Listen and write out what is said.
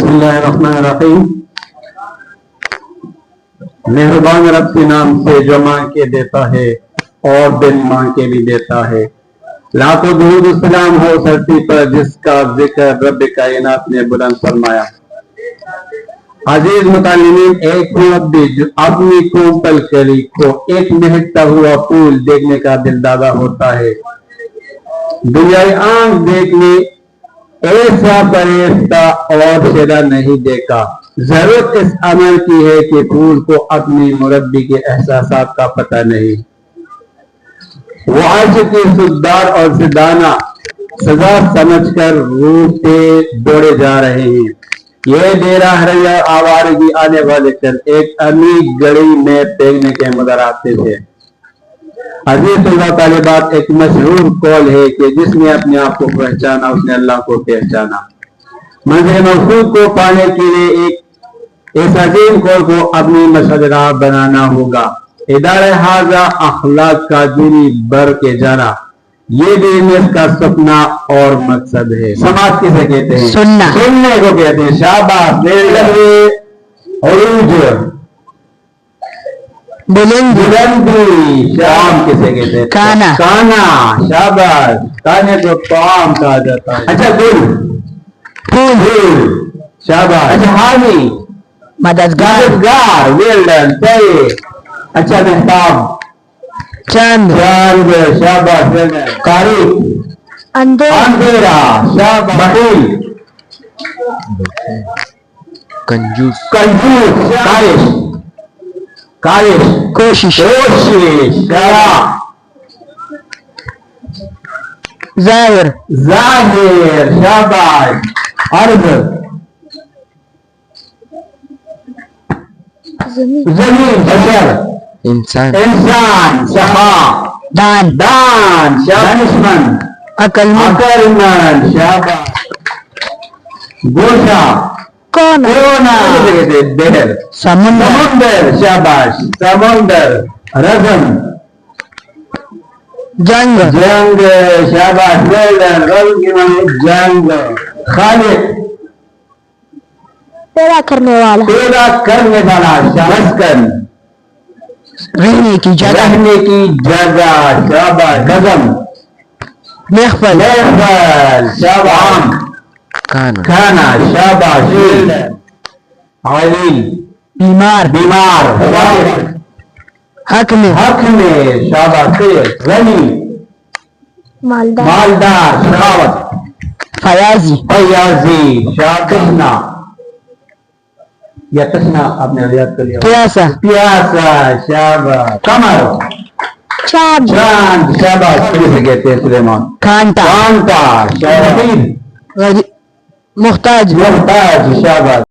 बिस्मिल्लाहिर्रहमानिर्रहीम। मेहरबान रब के नाम से जो मांग के देता है और बिन मांग के भी देता है। लाखों दुरूद सलाम हो धरती पर जिसका जिक्र रब कायनात ने बुलंद फरमाया। अजीज मुतालिमीन, एक मुरब्बी जो अपनी कोमल कली को एक महकता हुआ फूल देखने का दिलदादा होता है। दुनियाई आंख देखने ऐसा फरिश्ता और शेरा नहीं देखा। जरूरत इस अमल की है कि फूल को अपनी मुरब्बी के एहसासात का पता नहीं। वो आशिकी सुधार और सिदाना सजा समझकर रूह पे दौड़े जा रहे हैं। ये डेरा हरैया आवारगी आने वाले चल एक अमीर गड़ी में फेंकने के मुदराते थे। अजीज तालिबात, एक मशहूर कौल है कि जिसने अपने आप को पहचाना उसने अल्लाह को पहचाना। मंज़िल मक़सूद को पाने के लिए इस अजीम कौल को अपनी मशहद राह बनाना होगा। इदारे हाजा अखलाक का दूरी बर के जाना, ये भी इसका सपना और मकसद है। समाज किसे कहते हैं? सुनना, सुनने को कहते हैं। शाबाश। बुलंदी शाम किसे कहते हैं? काना। काना, शाबाश। काने को ताम कहा जाता है। अच्छा, फूल, शाबाश। अच्छा, हामी, मददगार, वेल डन, सही। अच्छा, मेहताब, चांद, शाबाश। कारी, अंधेरा, शाबाश। बकील, कंजूस, कारिश, कोशिश, जाहिर, शाबाश। अर्ज, जमीन, बशर, इंसान, सहा, दान, दानिशमंद, अकलमंद, शाबाश। गोशा, कोना, देर, समुंदर, शाबाश। समुंदर, रज़म, जंग, शाबाश। जंग, खालिक, पैदा करने वाला, मस्कन, रहने की जगह, शाबाश। गज़म, महफल, शाबाश। खाना, शाबाश। आलिल, बीमार, हक में, शाबाश। गनी, मालदार, सखावत। फयाजी, तृष्णा, या तृष्णा आपने याद कर लिया। प्यासा, शाबाश। कमर, चांद, शाबाश। किसे कहते हैं? सुलेमान, कांटा, शाबाश। मुहताज, शाबाश।